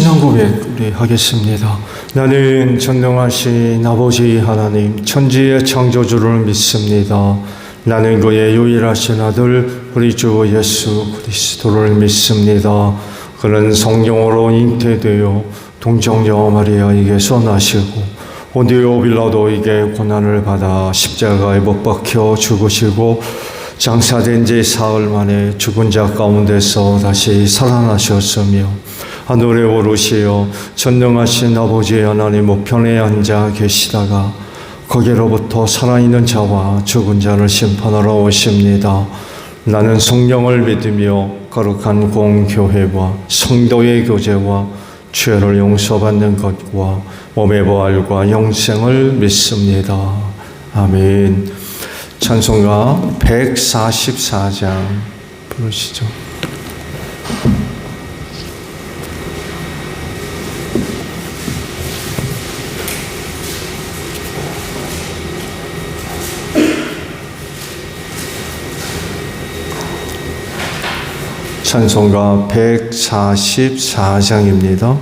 신앙 고백 우리 하겠습니다. 나는 전능하신 아버지 하나님 천지의 창조주를 믿습니다. 나는 그의 유일하신 아들 우리 주 예수 그리스도를 믿습니다. 그는 성령으로 잉태되어 동정녀 마리아에게서 나시고 본디오 빌라도에게 고난을 받아 십자가에 못 박혀 죽으시고 장사된 지 사흘 만에 죽은 자 가운데서 다시 살아나셨으며 하늘에 오르시어 전능하신 아버지 하나님 우편에 앉아 계시다가 거기로부터 살아있는 자와 죽은 자를 심판하러 오십니다. 나는 성령을 믿으며 거룩한 공교회와 성도의 교제와 죄를 용서받는 것과 몸의 부활과 영생을 믿습니다. 아멘. 찬송가 144장 부르시죠. 찬송가 144장입니다.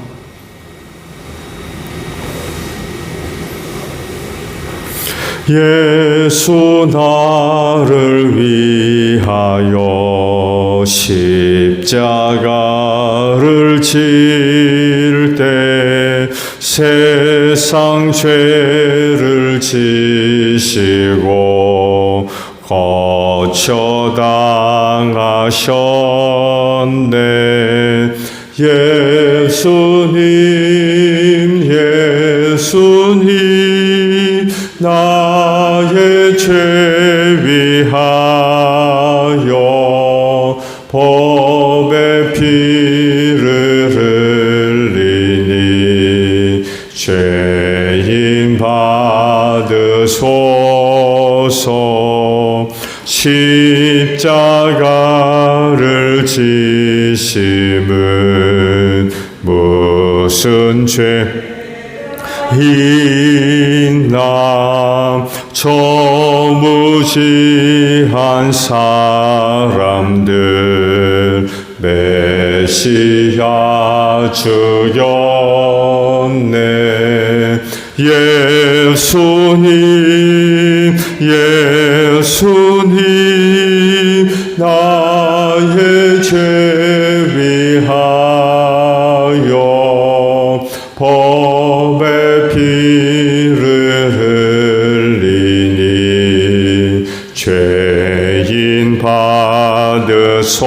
예수 나를 위하여 십자가를 질 때 세상 죄를 지시고 거쳐 당하셨네. 예수님 나의 죄 위하여 법의 피를 흘리니 죄인 받으소서. 십자가를 지심은 무슨 죄인나 저무지한 사람들 메시아 죽였네. 예수님 나의 죄 위하여 법의 피를 흘리니 죄인 받으소서.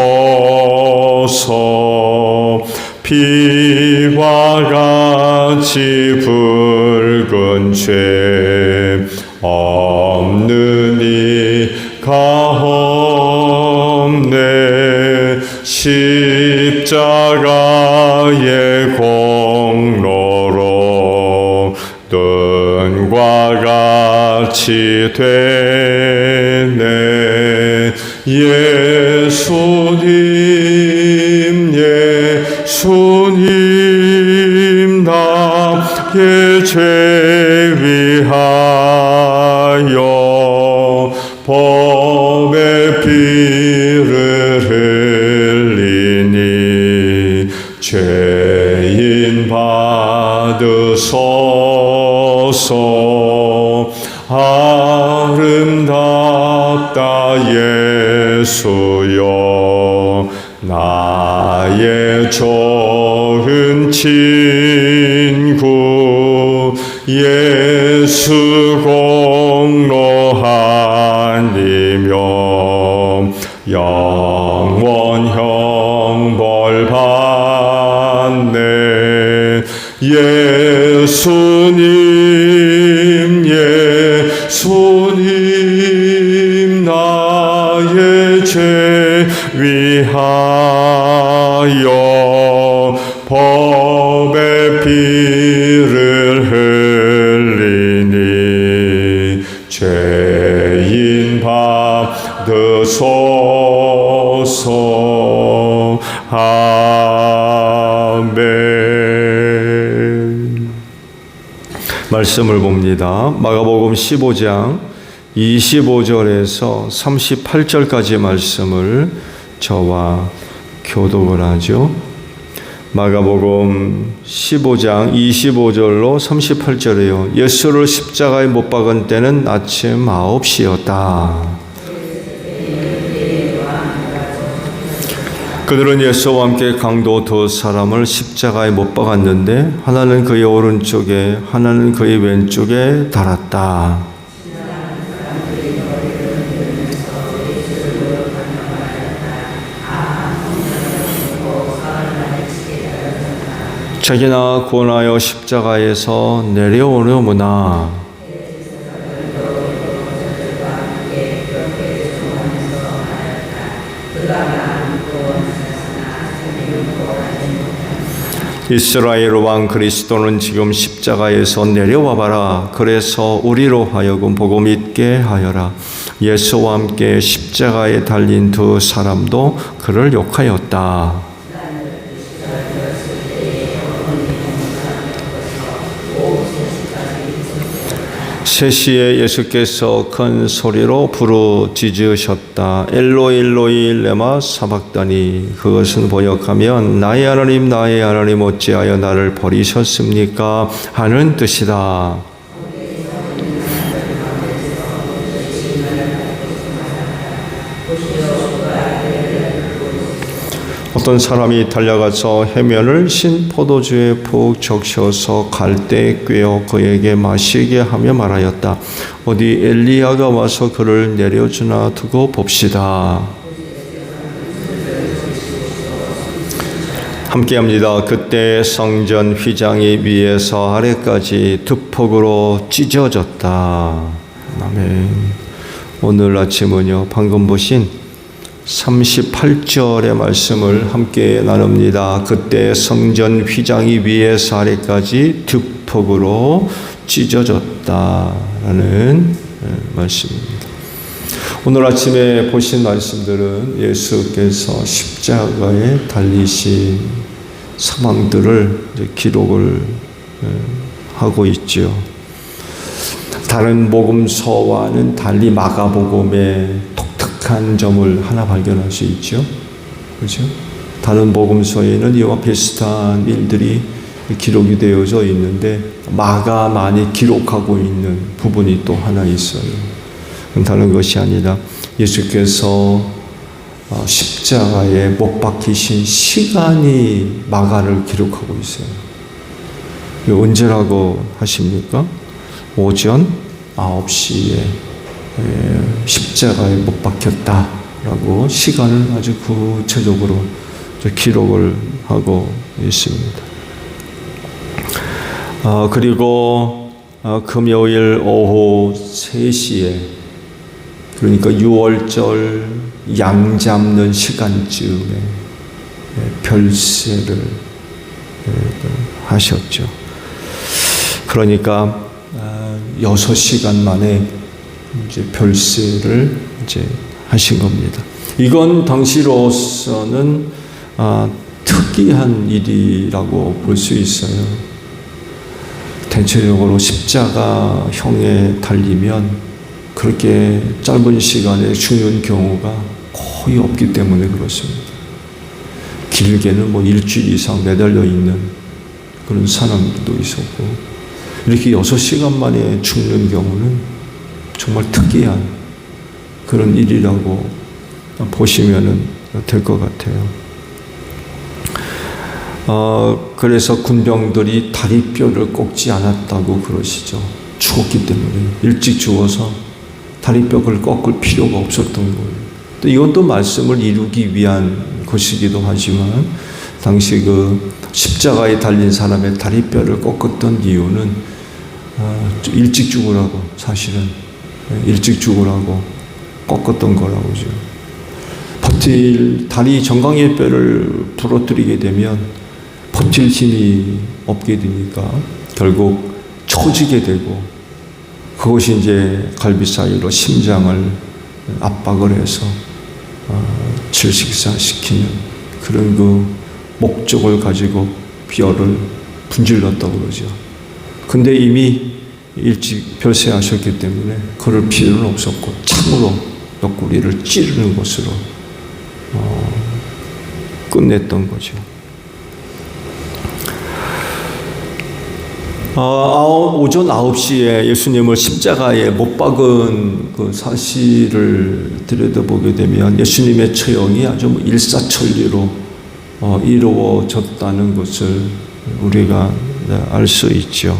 피와 같이 붉은 죄 없는 이가 없네. 십자가의 공로로 눈과 같이 되네. 예수님 나의 죄 위하여 법의 피를 흘리니 죄인 받으소서. 아름답다 예수여 나의 좋은 친구. 예수 공로 아니며 영원 형벌 받네. 예수님 나의 죄 위하여 법의 피를 흘리니 죄인 받으소서. 아멘. 말씀을 봅니다. 마가복음 15장 25절에서 38절까지 말씀을 저와 교독을 하죠. 마가복음 15장 25절로 38절이에요. 예수를 십자가에 못 박은 때는 아침 9시였다. 그들은 예수와 함께 강도 두 사람을 십자가에 못 박았는데 하나는 그의 오른쪽에 하나는 그의 왼쪽에 달았다. 자기나 구원하여 십자가에서 내려오려무나. 이스라엘 왕 그리스도는 지금 십자가에서 내려와 봐라. 그래서 우리로 하여금 보고 믿게 하여라. 예수와 함께 십자가에 달린 두 사람도 그를 욕하였다. 세 시에 예수께서 큰 소리로 부르짖으셨다. 엘로이 엘로이 레마 사박다니. 그것은 번역하면 나의 하나님 어찌하여 나를 버리셨습니까? 하는 뜻이다. 어떤 사람이 달려가서 해면을 신 포도주에 푹 적셔서 갈대에 꿰어 그에게 마시게 하며 말하였다. 어디 엘리야가 와서 그를 내려주나 두고 봅시다. 함께합니다. 그때 성전 휘장이 위에서 아래까지 득폭으로 찢어졌다. 아멘. 오늘 아침은요, 방금 보신 38절의 말씀을 함께 나눕니다. 그때 성전 휘장이 위에서 아래까지 득폭으로 찢어졌다라는 말씀입니다. 오늘 아침에 보신 말씀들은 예수께서 십자가에 달리신 상황들을 기록을 하고 있죠. 다른 복음서와는 달리 마가복음의 독특한 점을 하나 발견할 수 있죠. 그렇죠? 다른 복음서에는 이와 비슷한 일들이 기록이 되어져 있는데 마가만이 기록하고 있는 부분이 또 하나 있어요. 다른 것이 아니라 예수께서 십자가에 못 박히신 시간이 마가를 기록하고 있어요. 언제라고 하십니까? 오전 9시에 십자가에 못 박혔다라고 시간을 아주 구체적으로 기록을 하고 있습니다. 그리고 금요일 오후 3시에, 그러니까 6월절 양 잡는 시간쯤에 별세를 하셨죠. 그러니까 6시간 만에 이제 별세를 이제 하신 겁니다. 이건 당시로서는 특이한 일이라고 볼 수 있어요. 대체적으로 십자가형에 달리면 그렇게 짧은 시간에 죽는 경우가 거의 없기 때문에 그렇습니다. 길게는 뭐 일주일 이상 매달려 있는 그런 사람들도 있었고, 이렇게 6시간 만에 죽는 경우는 정말 특이한 그런 일이라고 보시면 될 것 같아요. 그래서 군병들이 다리뼈를 꺾지 않았다고 그러시죠. 죽었기 때문에. 일찍 죽어서 다리뼈를 꺾을 필요가 없었던 거예요. 또 이것도 말씀을 이루기 위한 것이기도 하지만, 당시 그 십자가에 달린 사람의 다리뼈를 꺾었던 이유는 일찍 죽으라고, 사실은 일찍 죽으라고 꺾었던 거라고죠. 다리 정강이의 뼈를 부러뜨리게 되면 버틸 힘이 없게 되니까 결국 처지게 되고, 그것이 이제 갈비 사이로 심장을 압박을 해서 질식사시키는 그런 그 목적을 가지고 뼈를 분질렀다고 그러죠. 근데 이미 일찍 별세하셨기 때문에 그럴 필요는 없었고, 창으로 옆구리를 찌르는 것으로 끝냈던 거죠. 오전 9시에 예수님을 십자가에 못 박은 그 사실을 들여다보게 되면 예수님의 처형이 아주 일사천리로 이루어졌다는 것을 우리가 알 수 있죠.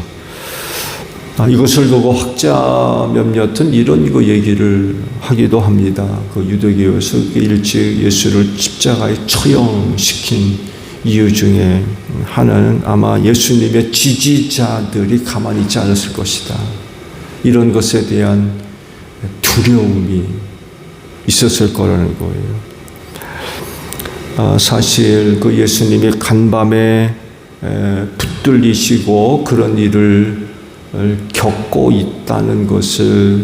이것을 보고 학자 몇몇은 이런 그 얘기를 하기도 합니다. 그 유대교에서 일찍 예수를 십자가에 처형시킨 이유 중에 하나는 아마 예수님의 지지자들이 가만히 있지 않았을 것이다. 이런 것에 대한 두려움이 있었을 거라는 거예요. 사실 그 예수님이 간밤에 붙들리시고 그런 일을 겪고 있다는 것을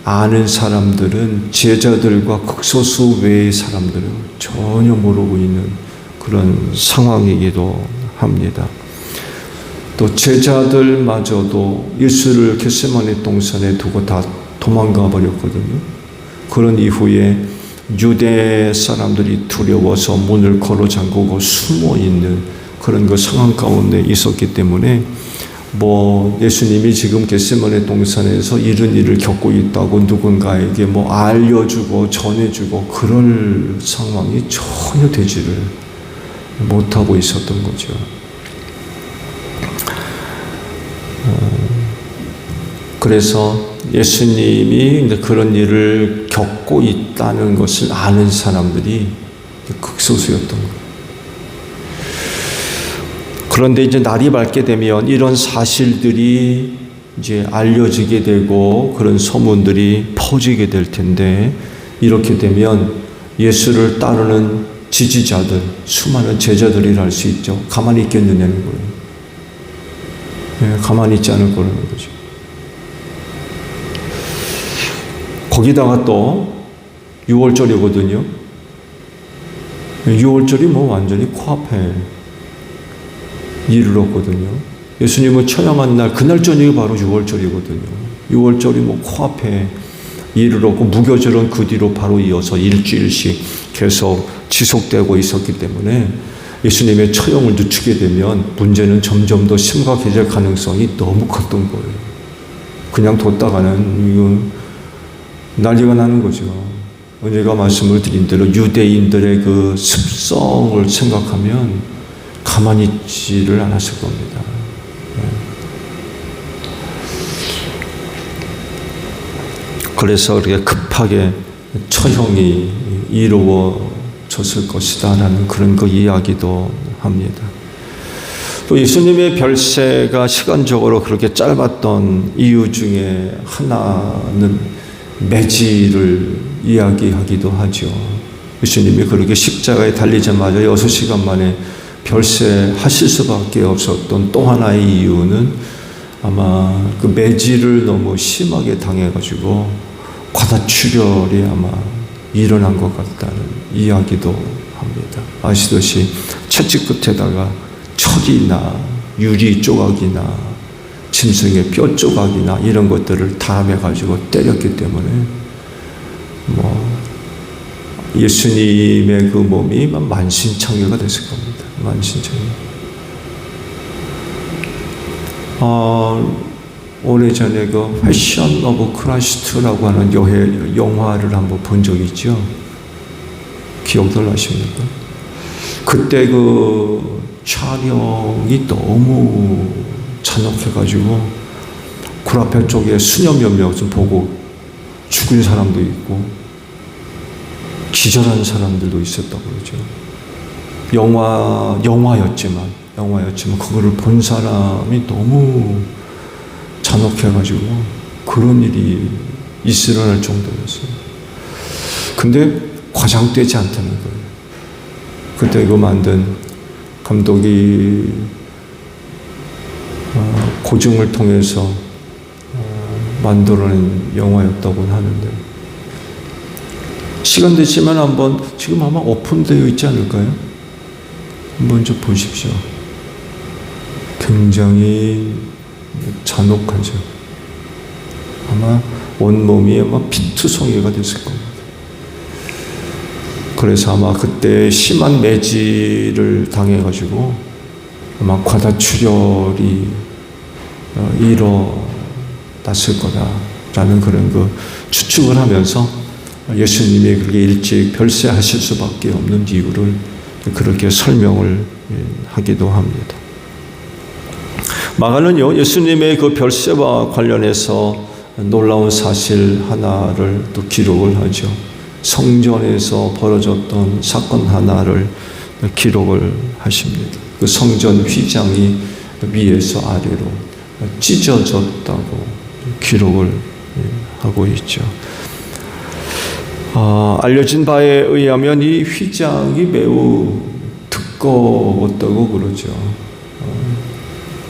아는 사람들은 제자들과 극소수 외의 사람들은 전혀 모르고 있는 그런 상황이기도 합니다. 또 제자들마저도 예수를 겟세마네 동산에 두고 다 도망가 버렸거든요. 그런 이후에 유대 사람들이 두려워서 문을 걸어 잠그고 숨어 있는 그런 그 상황 가운데 있었기 때문에 예수님이 지금 겟세마네 동산에서 이런 일을 겪고 있다고 누군가에게 알려주고 전해주고 그럴 상황이 전혀 되지를 못하고 있었던 거죠. 그래서 예수님이 그런 일을 겪고 있다는 것을 아는 사람들이 극소수였던 거예요. 그런데 이제 날이 밝게 되면 이런 사실들이 이제 알려지게 되고 그런 소문들이 퍼지게 될 텐데 이렇게 되면 예수를 따르는 지지자들, 수많은 제자들이라 할 수 있죠. 가만히 있겠느냐는 거예요. 가만히 있지 않을 거라는 거죠. 거기다가 또 6월절이거든요. 6월절이 완전히 코앞에 이르렀거든요. 예수님은 처형한 날, 그날 저녁이 바로 6월절이거든요. 6월절이 코앞에 이르렀고, 무교절은 그 뒤로 바로 이어서 일주일씩 계속 지속되고 있었기 때문에 예수님의 처형을 늦추게 되면 문제는 점점 더 심각해질 가능성이 너무 컸던 거예요. 그냥 뒀다가는 이거 난리가 나는 거죠. 제가 말씀을 드린 대로 유대인들의 그 습성을 생각하면 가만히 있지를 않았을 겁니다. 그래서 그렇게 급하게 처형이 이루어졌을 것이다 라는 그런 그 이야기도 합니다. 또 예수님의 별세가 시간적으로 그렇게 짧았던 이유 중에 하나는 매질을 이야기하기도 하죠. 예수님이 그렇게 십자가에 달리자마자 6시간 만에 별세하실 수밖에 없었던 또 하나의 이유는 아마 그 매질을 너무 심하게 당해가지고 과다출혈이 아마 일어난 것 같다는 이야기도 합니다. 아시듯이 채찍 끝에다가 철이나 유리 조각이나 짐승의 뼈 조각이나 이런 것들을 담아가지고 때렸기 때문에 예수님의 그 몸이 만신창이가 됐을 겁니다. 만신창이. 오래전에 그 패션 오브 크라이스트라고 하는 영화를 한번 본 적이 있죠. 기억들 나십니까? 그때 그 촬영이 너무 잔혹해가지고 구라펠 쪽에 수년몇 명을 보고 죽은 사람도 있고 기절한 사람들도 있었다고 그러죠. 영화였지만 그거를 본 사람이 너무 잔혹해가지고 그런 일이 일어날 정도였어요. 근데 과장되지 않다는 거예요. 그때 이거 만든 감독이 고증을 통해서 만들어낸 영화였다고 하는데 시간 되시면 한번 지금 아마 오픈되어 있지 않을까요? 한번 좀 보십시오. 굉장히 잔혹하죠. 아마 온몸이 아마 피투성이가 됐을 겁니다. 그래서 아마 그때 심한 매질을 당해가지고 아마 과다출혈이 일어났을 거다라는 그런 추측을 하면서 예수님이 그렇게 일찍 별세하실 수밖에 없는 이유를 그렇게 설명을 하기도 합니다. 마가는요, 예수님의 그 별세와 관련해서 놀라운 사실 하나를 또 기록을 하죠. 성전에서 벌어졌던 사건 하나를 기록을 하십니다. 그 성전 휘장이 위에서 아래로 찢어졌다고 기록을 하고 있죠. 알려진 바에 의하면 이 휘장이 매우 두꺼웠다고 그러죠.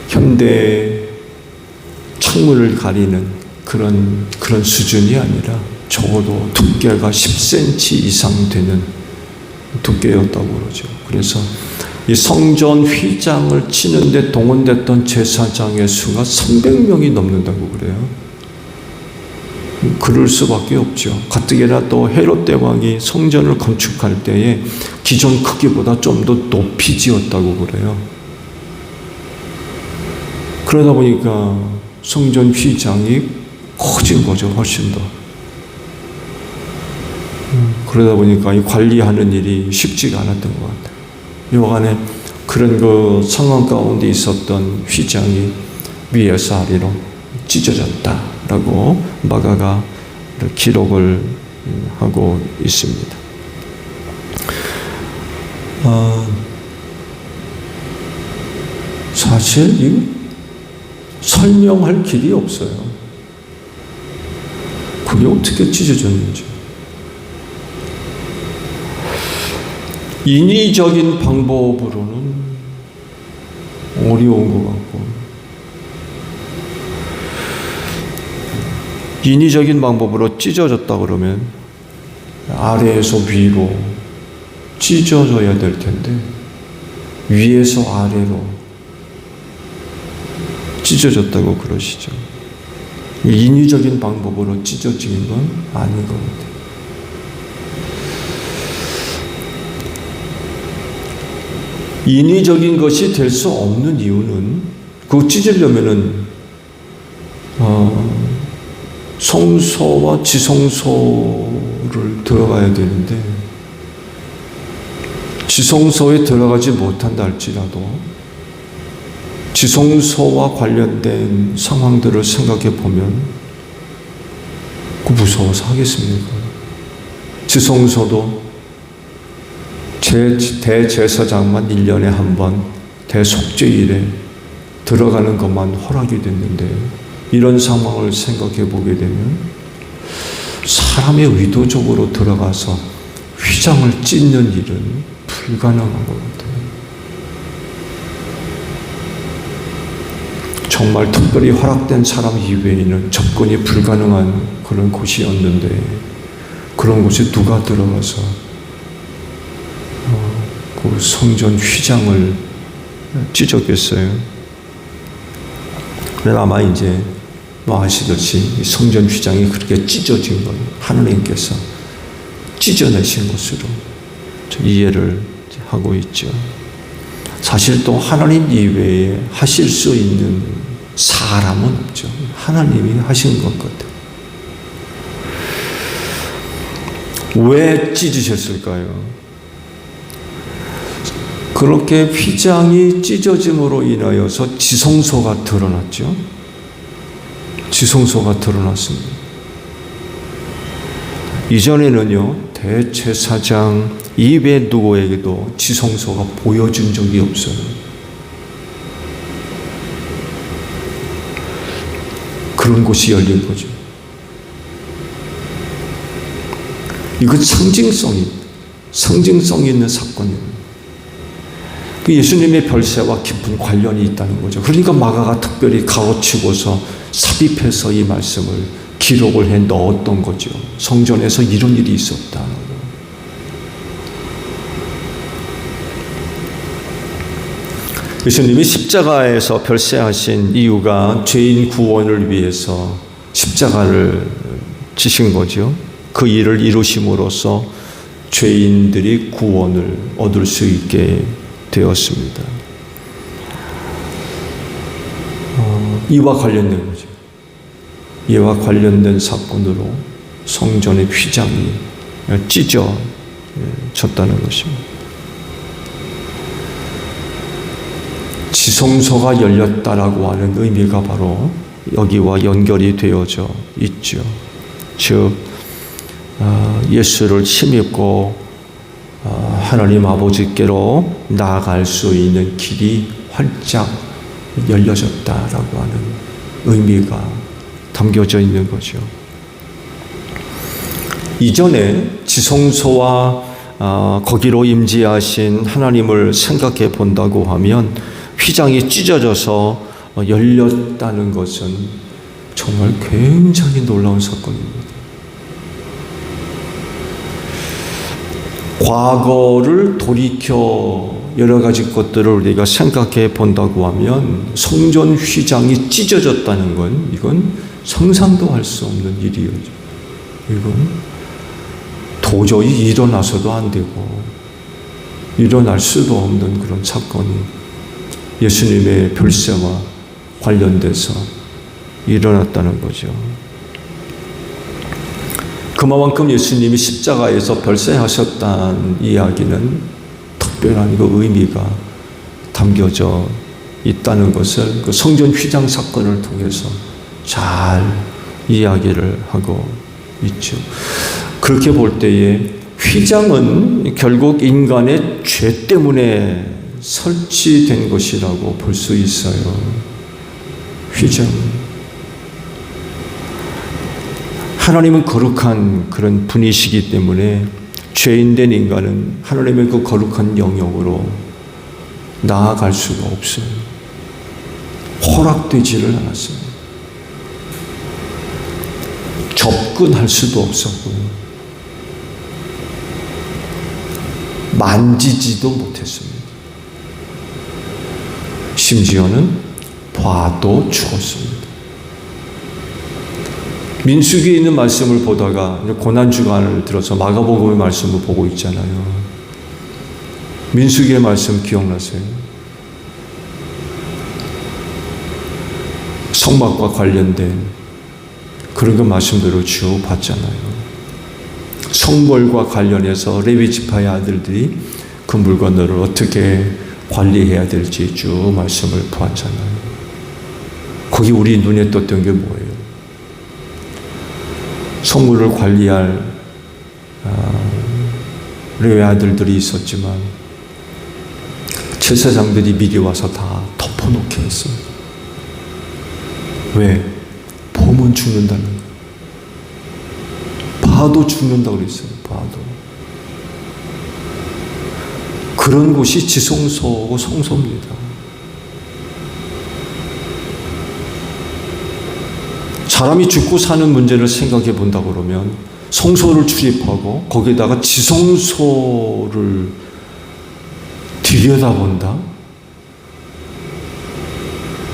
현대 창문을 가리는 그런 수준이 아니라 적어도 두께가 10cm 이상 되는 두께였다고 그러죠. 그래서 이 성전 휘장을 치는데 동원됐던 제사장의 수가 300명이 넘는다고 그래요. 그럴 수밖에 없죠. 가뜩이나 또 헤롯 대왕이 성전을 건축할 때에 기존 크기보다 좀 더 높이 지었다고 그래요. 그러다 보니까 성전 휘장이 커진 거죠. 훨씬 더. 그러다 보니까 이 관리하는 일이 쉽지가 않았던 것 같아요. 여간에 그런 그 상황 가운데 있었던 휘장이 위에서 아래로 찢어졌다라고 마가가 기록을 하고 있습니다. 사실 이 설명할 길이 없어요. 그게 어떻게 찢어졌는지. 인위적인 방법으로는 어려운 것 같고, 인위적인 방법으로 찢어졌다 그러면 아래에서 위로 찢어져야 될 텐데 위에서 아래로 찢어졌다고 그러시죠. 인위적인 방법으로 찢어진 건 아닌 것 같아요. 인위적인 것이 될 수 없는 이유는 그거 찢으려면은 성소와 지성소를 들어가야 되는데 지성소에 들어가지 못한다 할지라도 지성소와 관련된 상황들을 생각해 보면 그 무서워서 하겠습니까? 지성소도 대제사장만 1년에 한 번 대속죄일에 들어가는 것만 허락이 됐는데 이런 상황을 생각해 보게 되면 사람이 의도적으로 들어가서 휘장을 찢는 일은 불가능한 것 같아요. 정말 특별히 허락된 사람 이외에는 접근이 불가능한 그런 곳이었는데 그런 곳에 누가 들어가서 그 성전 휘장을 찢었겠어요. 그러나 아마 이제 아시듯이 성전 휘장이 그렇게 찢어진 건 하나님께서 찢어내신 것으로 이해를 하고 있죠. 사실 또 하나님 이외에 하실 수 있는 사람은 없죠. 하나님이 하신 것 같아요. 왜 찢으셨을까요? 그렇게 휘장이 찢어짐으로 인하여서 지성소가 드러났죠. 지성소가 드러났습니다. 이전에는요, 대제사장 이외 누구에게도 지성소가 보여준 적이 없어요. 그런 곳이 열린 거죠. 이건 상징성 있는 사건이에요. 그 예수님의 별세와 깊은 관련이 있다는 거죠. 그러니까 마가가 특별히 가로치고서 삽입해서 이 말씀을 기록을 해 넣었던 거죠. 성전에서 이런 일이 있었다. 예수님이 십자가에서 별세하신 이유가 죄인 구원을 위해서 십자가를 지신 거죠. 그 일을 이루심으로써 죄인들이 구원을 얻을 수 있게 되었습니다. 이와 관련된 거죠. 이와 관련된 사건으로 성전의 휘장이 찢어졌다는 것입니다. 지성소가 열렸다라고 하는 의미가 바로 여기와 연결이 되어져 있죠. 즉 예수를 힘입고 하나님 아버지께로 나아갈 수 있는 길이 활짝 열려졌다라고 하는 의미가 담겨져 있는 거죠. 이전에 지성소와 거기로 임재하신 하나님을 생각해 본다고 하면 휘장이 찢어져서 열렸다는 것은 정말 굉장히 놀라운 사건입니다. 과거를 돌이켜 여러 가지 것들을 우리가 생각해 본다고 하면 성전 휘장이 찢어졌다는 건 이건 상상도 할 수 없는 일이에요. 이건 도저히 일어나서도 안 되고 일어날 수도 없는 그런 사건이 예수님의 별세와 관련돼서 일어났다는 거죠. 그만큼 예수님이 십자가에서 별세하셨다는 이야기는 특별한 그 의미가 담겨져 있다는 것을 그 성전 휘장 사건을 통해서 잘 이야기를 하고 있죠. 그렇게 볼 때에 휘장은 결국 인간의 죄 때문에 설치된 것이라고 볼 수 있어요. 휘장. 하나님은 거룩한 그런 분이시기 때문에 죄인된 인간은 하나님의 그 거룩한 영역으로 나아갈 수가 없어요. 허락되지를 않았어요. 접근할 수도 없었고 만지지도 못했습니다. 심지어는 봐도 죽었습니다. 민수기에 있는 말씀을 보다가 고난주간을 들어서 마가복음의 말씀을 보고 있잖아요. 민수기의 말씀 기억나세요? 성막과 관련된 그런 그 말씀들을 쭉 봤잖아요. 성벌과 관련해서 레위 지파의 아들들이 그 물건들을 어떻게 관리해야 될지 쭉 말씀을 보았잖아요. 거기 우리 눈에 떴던 게 뭐예요? 성물을 관리할 레위 아들들이 있었지만 제사장들이 미리 와서 다 덮어놓게 했습니다. 왜? 보면 죽는다는 거예요. 봐도 죽는다고 그랬어요. 봐도. 그런 곳이 지성소고 성소입니다. 사람이 죽고 사는 문제를 생각해 본다 그러면 성소를 출입하고 거기에다가 지성소를 들여다본다?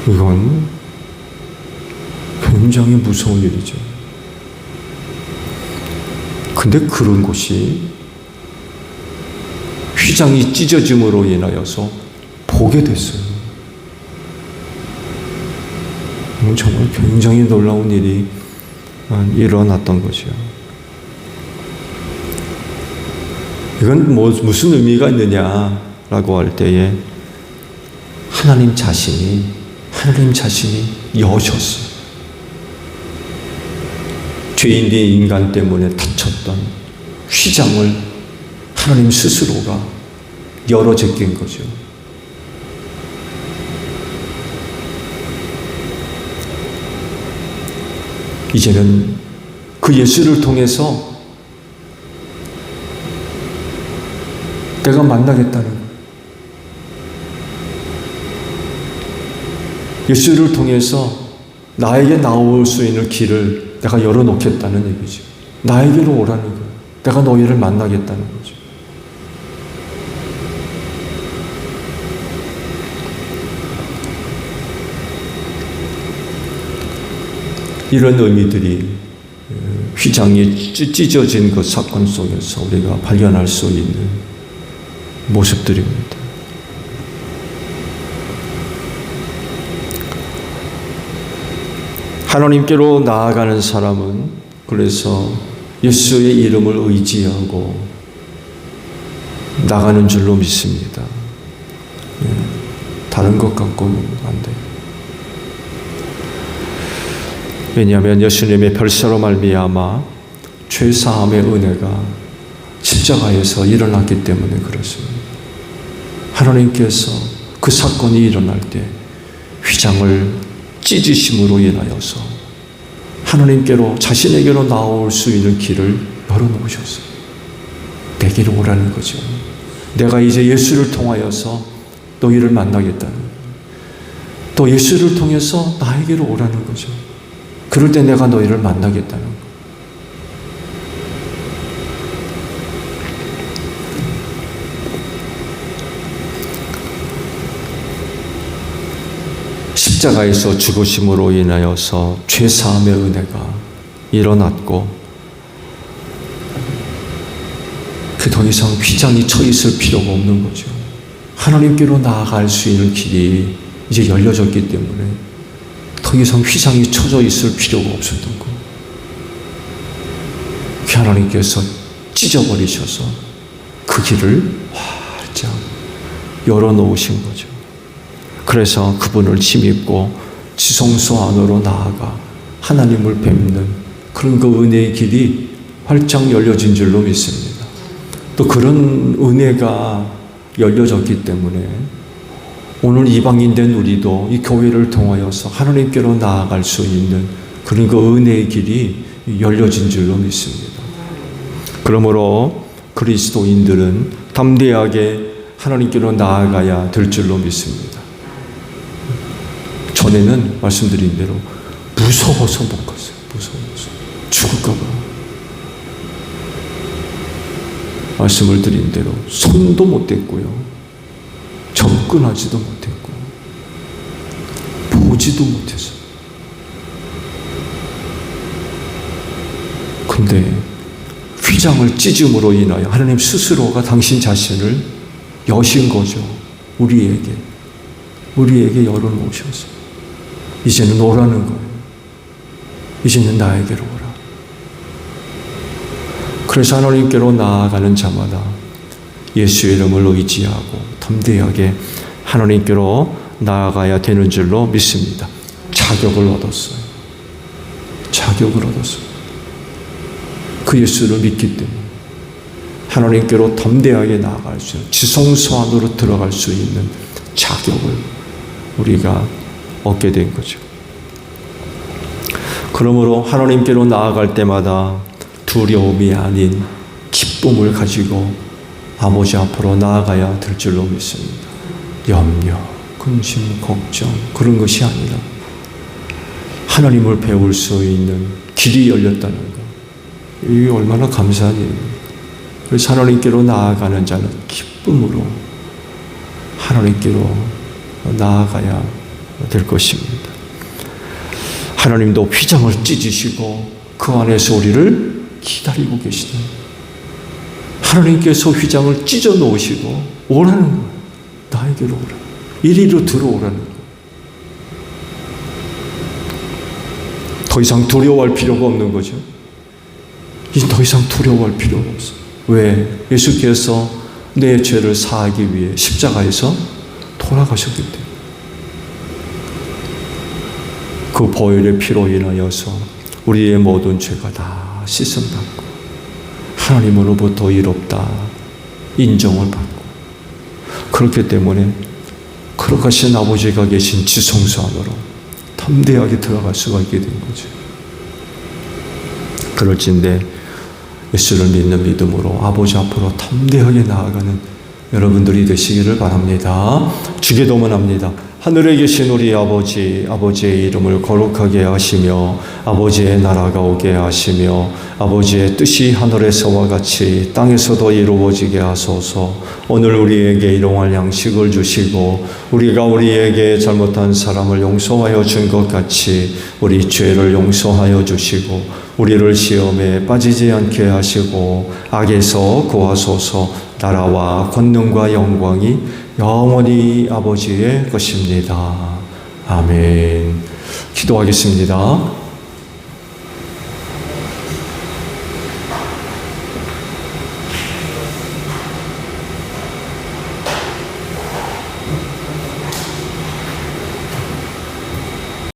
이건 굉장히 무서운 일이죠. 근데 그런 곳이 휘장이 찢어짐으로 인하여서 보게 됐어요. 정말 굉장히 놀라운 일이 일어났던 거죠. 이건 무슨 의미가 있느냐라고 할 때에 하나님 자신이 여셨어요. 죄인된 인간 때문에 닫혔던 휘장을 하나님 스스로가 열어 제낀 거죠. 이제는 그 예수를 통해서 내가 만나겠다는 거예요. 예수를 통해서 나에게 나올 수 있는 길을 내가 열어놓겠다는 얘기죠. 나에게로 오라는 거예요. 내가 너희를 만나겠다는 거죠. 이런 의미들이 휘장이 찢어진 그 사건 속에서 우리가 발견할 수 있는 모습들입니다. 하나님께로 나아가는 사람은 그래서 예수의 이름을 의지하고 나가는 줄로 믿습니다. 다른 것 갖고는 안 돼요. 왜냐하면 예수님의 별세로 말미암아 죄사함의 은혜가 십자가에서 일어났기 때문에 그렇습니다. 하나님께서 그 사건이 일어날 때 휘장을 찢으심으로 인하여서 하나님께로 자신에게로 나올 수 있는 길을 열어놓으셨어요. 내게로 오라는 거죠. 내가 이제 예수를 통하여서 너희를 만나겠다는 거예요. 또 예수를 통해서 나에게로 오라는 거죠. 그럴 때 내가 너희를 만나겠다는 거예요. 십자가에서 죽으심으로 인하여서 죄사함의 은혜가 일어났고 그 더 이상 휘장이 쳐 있을 필요가 없는 거죠. 하나님께로 나아갈 수 있는 길이 이제 열려졌기 때문에 더 이상 휘장이 쳐져 있을 필요가 없었던 거. 하나님께서 찢어버리셔서 그 길을 활짝 열어놓으신 거죠. 그래서 그분을 힘입고 지성소 안으로 나아가 하나님을 뵙는 그런 그 은혜의 길이 활짝 열려진 줄로 믿습니다. 또 그런 은혜가 열려졌기 때문에 오늘 이방인 된 우리도 이 교회를 통하여서 하나님께로 나아갈 수 있는 그런 그 은혜의 길이 열려진 줄로 믿습니다. 그러므로 그리스도인들은 담대하게 하나님께로 나아가야 될 줄로 믿습니다. 전에는 말씀드린 대로 무서워서 못 갔어요. 무서워서. 죽을까봐. 말씀을 드린 대로 손도 못 댔고요. 접근하지도 못했고 보지도 못했어요. 근데 휘장을 찢음으로 인하여 하나님 스스로가 당신 자신을 여신 거죠. 우리에게 열어놓으셨어요. 이제는 오라는 거예요. 이제는 나에게로 오라. 그래서 하나님께로 나아가는 자마다 예수의 이름을 의지하고 담대하게 하나님께로 나아가야 되는 줄로 믿습니다. 자격을 얻었어요. 그 예수를 믿기 때문에 하나님께로 담대하게 나아갈 수 있는 지성소 안으로 들어갈 수 있는 자격을 우리가 얻게 된 거죠. 그러므로 하나님께로 나아갈 때마다 두려움이 아닌 기쁨을 가지고 아버지 앞으로 나아가야 될 줄로 믿습니다. 염려, 근심, 걱정 그런 것이 아니라 하나님을 배울 수 있는 길이 열렸다는 것. 이게 얼마나 감사한 일입니까? 그래서 하나님께로 나아가는 자는 기쁨으로 하나님께로 나아가야 될 것입니다. 하나님도 휘장을 찢으시고 그 안에서 우리를 기다리고 계시다. 하나님께서 휘장을 찢어 놓으시고 오라는 거예요. 나에게로 오라. 이리로 들어오라는 거예요. 더 이상 두려워할 필요가 없는 거죠. 이제 더 이상 두려워할 필요가 없어요. 왜? 예수께서 내 죄를 사하기 위해 십자가에서 돌아가셨기 때문에. 그 보혈의 피로 인하여서 우리의 모든 죄가 다 씻음받고 하나님으로부터 이롭다 인정을 받고 그렇기 때문에 거룩하신 아버지가 계신 지성소 안으로 담대하게 들어갈 수가 있게 된 거죠. 그럴진데 예수를 믿는 믿음으로 아버지 앞으로 담대하게 나아가는 여러분들이 되시기를 바랍니다. 주기도문합니다. 하늘에 계신 우리 아버지, 아버지의 이름을 거룩하게 하시며 아버지의 나라가 오게 하시며 아버지의 뜻이 하늘에서와 같이 땅에서도 이루어지게 하소서. 오늘 우리에게 일용할 양식을 주시고 우리가 우리에게 잘못한 사람을 용서하여 준 것 같이 우리 죄를 용서하여 주시고 우리를 시험에 빠지지 않게 하시고 악에서 구하소서. 나라와 권능과 영광이 영원히 아버지의 것입니다. 아멘. 기도하겠습니다.